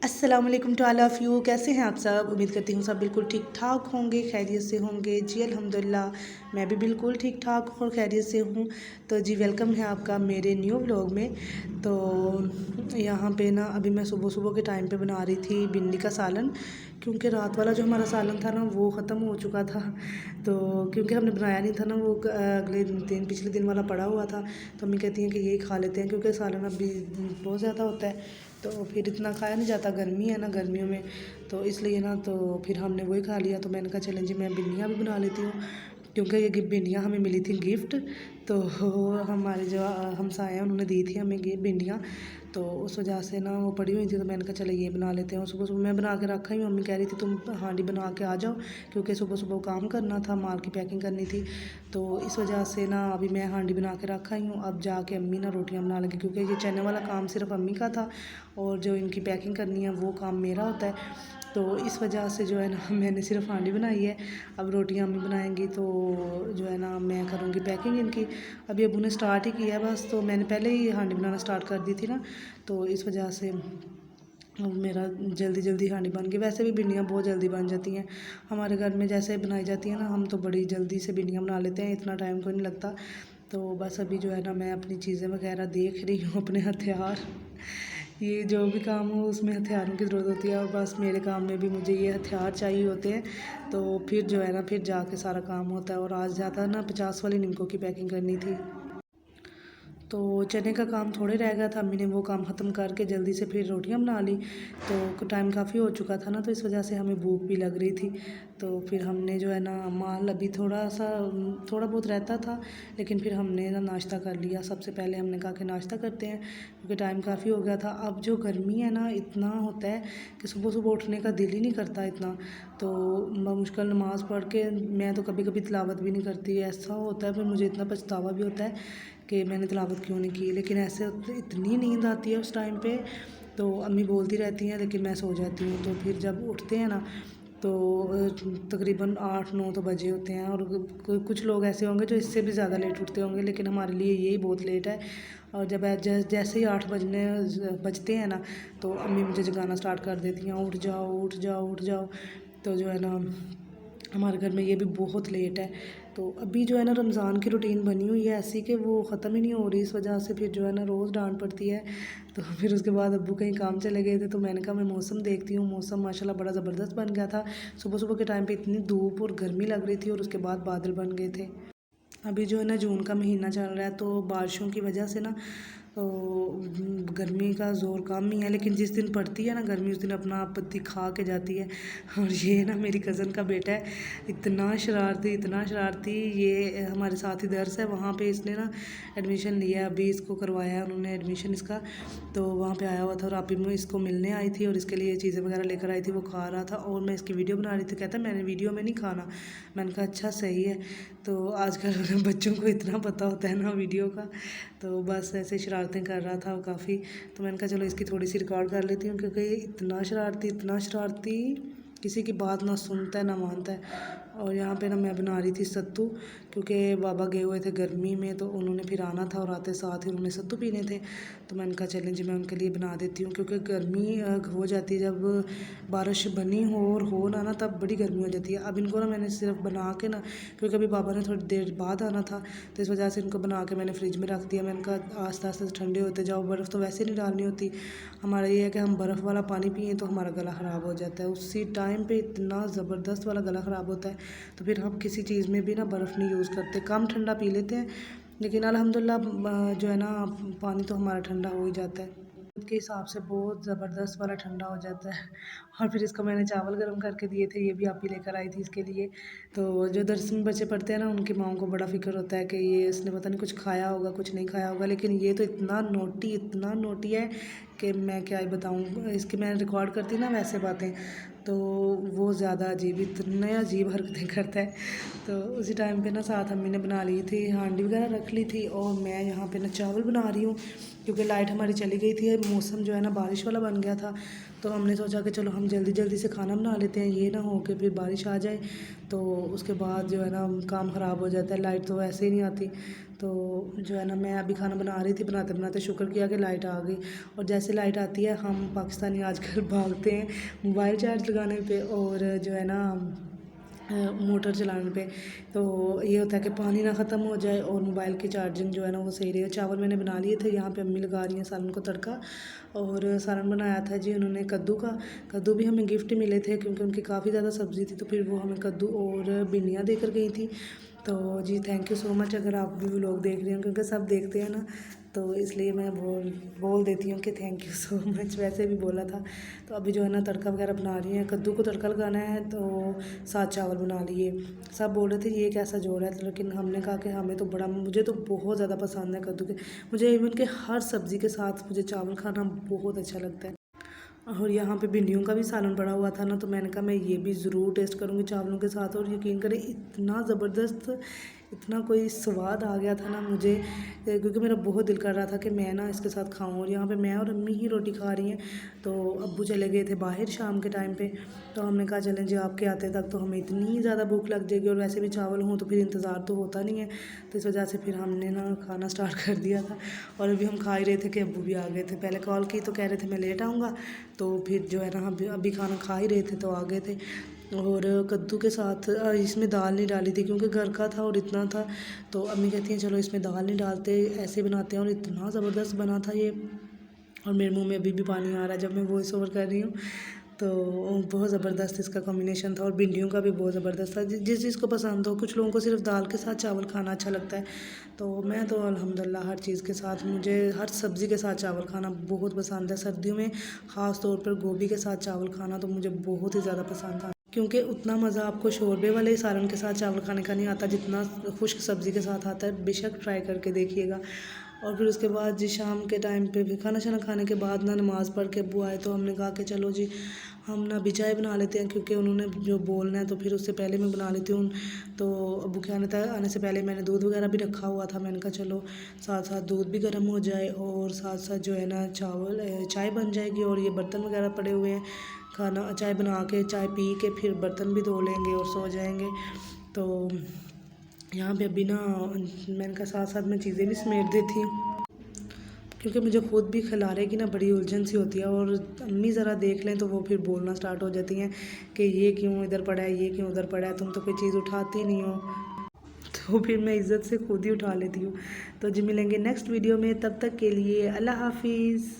अस्सलाम वालेकुम to all of you. कैसे हैं आप सब? उम्मीद करती हूँ सब बिल्कुल ठीक ठाक होंगे, खैरियत से होंगे। जी अल्हम्दुलिल्लाह, मैं भी बिल्कुल ठीक ठाक और खैरियत से हूँ। तो जी वेलकम है आपका मेरे न्यू व्लॉग में। तो यहाँ पे ना अभी मैं सुबह सुबह के टाइम पे बना रही थी भिंडी का सालन, क्योंकि रात वाला जो हमारा सालन था ना वो ख़त्म हो चुका था। तो क्योंकि हमने बनाया नहीं था ना, वो अगले दिन पिछले दिन वाला पड़ा हुआ था। तो मम्मी कहती हैं कि यही खा लेते हैं, क्योंकि सालन अभी बहुत ज़्यादा होता है तो फिर इतना खाया नहीं जाता, गर्मी है ना, गर्मियों में तो इसलिए ना, तो फिर हमने वही खा लिया। तो मैंने कहा चलें जी मैं भिंडियाँ भी बना लेती हूँ, क्योंकि ये भिंडियाँ हमें मिली थी गिफ्ट। तो हमारे जो हमसाए हैं उन्होंने दी थी हमें ये भिंडियाँ, तो उस वजह से ना वो पड़ी हुई थी। तो मैंने कहा चलो ये बना लेते हैं। सुबह सुबह मैं बना के रखा ही, मम्मी कह रही थी तुम हांडी बना के आ जाओ, क्योंकि सुबह सुबह काम करना था, माल की पैकिंग करनी थी। तो इस वजह से ना अभी मैं हांडी बना के रखा ही हूँ। अब जाके अम्मी ना रोटियाँ बना लेंगी, क्योंकि ये चने वाला काम सिर्फ अम्मी का था और जो इनकी पैकिंग करनी है वो काम मेरा होता है। तो इस वजह से जो है ना मैंने सिर्फ हांडी बनाई है। अब रोटियां अम्मी बनाएंगी तो जो है ना मैं करूँगी पैकिंग इनकी। अभी अबू ने स्टार्ट ही किया है बस, तो मैंने पहले ही हांडी बनाना स्टार्ट कर दी थी ना, तो इस वजह से मेरा जल्दी जल्दी हांडी बन गई। वैसे भी भिंडियाँ बहुत जल्दी बन जाती हैं हमारे घर में, जैसे बनाई जाती है ना, हम तो बड़ी जल्दी से भिंडियाँ बना लेते हैं, इतना टाइम कोई नहीं लगता। तो बस अभी जो है ना मैं अपनी चीज़ें वगैरह देख रही हूँ, अपने हथियार। ये जो भी काम हो उसमें हथियारों की ज़रूरत होती है, और बस मेरे काम में भी मुझे ये हथियार चाहिए होते हैं। तो फिर जो है ना फिर जाके सारा काम होता है। और आज ज़्यादा ना 50 वाली निमकों की पैकिंग करनी थी, तो चने का काम थोड़े रह गया था। अम्मी ने वो काम ख़त्म करके जल्दी से फिर रोटियां बना ली। तो टाइम काफ़ी हो चुका था ना, तो इस वजह से हमें भूख भी लग रही थी। तो फिर हमने जो है ना माल अभी थोड़ा बहुत रहता था, लेकिन फिर हमने ना नाश्ता कर लिया। सबसे पहले हमने कहा कि नाश्ता करते हैं, क्योंकि टाइम काफ़ी हो गया था। अब जो गर्मी है ना, इतना होता है कि सुबह सुबह उठने का दिल ही नहीं करता इतना। तो मुश्किल नमाज़ पढ़ के मैं तो कभी कभी तिलावत भी नहीं करती, ऐसा होता है। फिर मुझे इतना पछतावा भी होता है कि मैंने तिलावत क्यों नहीं की, लेकिन ऐसे इतनी नींद आती है उस टाइम पे। तो अम्मी बोलती रहती हैं, लेकिन मैं सो जाती हूँ। तो फिर जब उठते हैं ना, तो तकरीबन 8-9 तो बजे होते हैं। और कुछ लोग ऐसे होंगे जो इससे भी ज़्यादा लेट उठते होंगे, लेकिन हमारे लिए यही बहुत लेट है। और जब जैसे ही 8 बजते हैं ना, तो अम्मी मुझे जगाना स्टार्ट कर देती हैं, उठ जाओ उठ जाओ उठ जाओ। तो जो है ना हमारे घर में ये भी बहुत लेट है। तो अभी जो है ना रमज़ान की रूटीन बनी हुई है ऐसी कि वो ख़त्म ही नहीं हो रही, इस वजह से फिर जो है ना रोज़ डांट पड़ती है। तो फिर उसके बाद अब्बू कहीं काम चले गए थे, तो मैंने कहा मैं मौसम देखती हूँ। मौसम माशाल्लाह बड़ा ज़बरदस्त बन गया था। सुबह सुबह के टाइम पे इतनी धूप और गर्मी लग रही थी, और उसके बाद बादल बन गए थे। अभी जो है ना जून का महीना चल रहा है, तो बारिशों की वजह से ना तो गर्मी का ज़ोर कम ही है। लेकिन जिस दिन पड़ती है ना गर्मी, उस दिन अपना आप दिखा के जाती है। और ये ना मेरी कज़न का बेटा है, इतना शरारती। ये हमारे साथ ही दर्स है वहाँ पे, इसने ना एडमिशन लिया, अभी इसको करवाया है उन्होंने एडमिशन इसका। तो वहाँ पे आया हुआ था, और अभी मैं इसको मिलने आई थी और इसके लिए चीज़ें वगैरह लेकर आई थी। वो खा रहा था और मैं इसकी वीडियो बना रही थी। कहता मैंने वीडियो में नहीं खाना। मैंने कहा अच्छा सही है। तो आजकल बच्चों को इतना पता होता है ना वीडियो का। तो बस ऐसे शरारतें कर रहा था काफ़ी। तो मैंने कहा चलो इसकी थोड़ी सी रिकॉर्ड कर लेती हूँ, क्योंकि इतना शरारती, किसी की बात ना सुनता है ना मानता है। और यहाँ पे ना मैं बना रही थी सत्तू, क्योंकि बाबा गए हुए थे गर्मी में, तो उन्होंने फिर आना था, और आते साथ ही उन्होंने सत्तू पीने थे। तो मैंने कहा चलें जी मैं उनके लिए बना देती हूँ, क्योंकि गर्मी हो जाती है जब बारिश बनी हो और हो ना तब बड़ी गर्मी हो जाती है। अब इनको ना मैंने सिर्फ बना के ना, क्योंकि अभी बाबा ने थोड़ी देर बाद आना था, तो इस वजह से इनको बना के मैंने फ्रिज में रख दिया। मैंने कहा आस्ते आस्ते ठंडे होते जाओ, बर्फ़ तो वैसे नहीं डालनी होती। हमारा ये है कि हम बर्फ़ वाला पानी पिए तो हमारा गला ख़राब हो जाता है, उसी टाइम पे इतना ज़बरदस्त वाला गला ख़राब होता है। तो फिर हम किसी चीज़ में भी ना बर्फ़ नहीं यूज़ करते, कम ठंडा पी लेते हैं। लेकिन अल्हम्दुलिल्लाह जो है ना पानी तो हमारा ठंडा हो ही जाता है, के हिसाब से बहुत ज़बरदस्त वाला ठंडा हो जाता है। और फिर इसको मैंने चावल गर्म करके दिए थे, ये भी आप ही लेकर आई थी इसके लिए। तो जो दर्स में बच्चे पढ़ते हैं ना, उनकी माँओं को बड़ा फ़िक्र होता है कि ये इसने पता नहीं कुछ खाया होगा, कुछ नहीं खाया होगा। लेकिन ये तो इतना नोटी है कि मैं क्या ही बताऊँ। इसकी मैं रिकॉर्ड करती ना वैसे बातें, तो वो ज़्यादा इतने अजीब हरकतें करता है। तो उसी टाइम पे ना साथ अम्मी ने बना ली थी, हांडी वगैरह रख ली थी, और मैं यहाँ पे ना चावल बना रही हूँ, क्योंकि लाइट हमारी चली गई थी। मौसम जो है ना बारिश वाला बन गया था, तो हमने सोचा कि चलो हम जल्दी जल्दी से खाना बना लेते हैं, ये ना हो कि फिर बारिश आ जाए। तो उसके बाद जो है ना काम ख़राब हो जाता है, लाइट तो वैसे ही नहीं आती। तो जो है ना मैं अभी खाना बना रही थी, बनाते बनाते शुक्र किया कि लाइट आ गई। और जैसे लाइट आती है हम पाकिस्तानी आजकल भागते हैं मोबाइल चार्ज लगाने पे और जो है ना मोटर चलाने पे। तो ये होता है कि पानी ना ख़त्म हो जाए और मोबाइल की चार्जिंग जो है ना वो सही रहे। चावल मैंने बना लिए थे, यहाँ पे अम्मी लगा रही हैं सालन को तड़का। और सालन बनाया था जी उन्होंने कद्दू का। कद्दू भी हमें गिफ्ट मिले थे क्योंकि उनकी काफ़ी ज़्यादा सब्ज़ी थी, तो फिर वो हमें कद्दू और भिंडियाँ देकर गई थी। तो जी थैंक यू सो मच, अगर आप भी व्लॉग देख रहे हो क्योंकि सब देखते हैं ना, तो इसलिए मैं बोल देती हूँ कि थैंक यू सो मच। वैसे भी बोला था। तो अभी जो है ना तड़का वगैरह बना रही हैं, कद्दू को तड़का लगाना है तो साथ चावल बना लिए। सब बोल रहे थे ये कैसा जोड़ है, तो लेकिन हमने कहा कि हमें तो बड़ा, मुझे तो बहुत ज़्यादा पसंद है कद्दू के। मुझे इवन के हर सब्ज़ी के साथ मुझे चावल खाना बहुत अच्छा लगता है। और यहाँ पे भिंडियों का भी सालन पड़ा हुआ था ना, तो मैंने कहा मैं ये भी ज़रूर टेस्ट करूँगी चावलों के साथ। और यकीन करें इतना ज़बरदस्त, इतना कोई स्वाद आ गया था ना मुझे, क्योंकि मेरा बहुत दिल कर रहा था कि मैं ना इसके साथ खाऊं। और यहाँ पे मैं और अम्मी ही रोटी खा रही हैं। तो अब्बू चले गए थे बाहर शाम के टाइम पे। तो हमने कहा चलें जी आपके आते तक तो हमें इतनी ज़्यादा भूख लग जाएगी, और वैसे भी चावल हों तो फिर इंतज़ार तो होता नहीं है। तो इस वजह से फिर हमने ना खाना स्टार्ट कर दिया था। और अभी हम खा ही रहे थे कि अब्बू भी आ गए थे। पहले कॉल की तो कह रहे थे मैं लेट आऊँगा, तो फिर जो है ना अभी खाना खा ही रहे थे तो आ गए थे। और कद्दू के साथ इसमें दाल नहीं डाली थी क्योंकि घर का था और इतना था। तो अम्मी कहती हैं चलो इसमें दाल नहीं डालते, ऐसे बनाते हैं। और इतना ज़बरदस्त बना था ये, और मेरे मुंह में अभी भी पानी आ रहा है जब मैं वॉइस ओवर कर रही हूँ। तो बहुत ज़बरदस्त इसका कॉम्बिनेशन था। और भिंडियों का भी बहुत ज़बरदस्त था। जिस चीज़ को पसंद हो, कुछ लोगों को सिर्फ दाल के साथ चावल खाना अच्छा लगता है, तो मैं तो अल्हम्दुलिल्लाह हर चीज़ के साथ, मुझे हर सब्ज़ी के साथ चावल खाना बहुत पसंद है। सर्दियों में ख़ास तौर पर गोभी के साथ चावल खाना तो मुझे बहुत ही ज़्यादा पसंद था, क्योंकि उतना मज़ा आपको शोरबे वाले सालन के साथ चावल खाने का नहीं आता जितना खुश्क सब्ज़ी के साथ आता है। बेशक ट्राई करके देखिएगा। और फिर उसके बाद जी शाम के टाइम पे भी खाना शाना खाने के बाद ना नमाज़ पढ़ के अब्बू आए, तो हमने कहा कि चलो जी हम ना अभी चाय बना लेते हैं, क्योंकि उन्होंने जो बोलना है तो फिर उससे पहले मैं बना लेती हूँ। तो अब्बू के आने से पहले मैंने दूध वगैरह भी रखा हुआ था। मैंने कहा चलो साथ साथ दूध भी गर्म हो जाए और साथ साथ जो है ना चाय बन जाएगी। और ये बर्तन वगैरह पड़े हुए हैं, खाना चाय बना के चाय पी के फिर बर्तन भी धो लेंगे और सो जाएंगे। तो यहाँ पे अभी ना मैंने कहा साथ साथ मैं चीज़ें भी समेट देती हूँ, क्योंकि मुझे खुद भी खिलाने की ना बड़ी उलझन सी होती है। और अम्मी ज़रा देख लें तो वो फिर बोलना स्टार्ट हो जाती हैं कि ये क्यों इधर पड़ा है, ये क्यों उधर पड़ा है, तुम तो कोई चीज़ उठाती नहीं हो। तो फिर मैं इज़्ज़त से खुद ही उठा लेती हूँ। तो जी मिलेंगे नेक्स्ट वीडियो में, तब तक के लिए अल्लाह हाफिज़।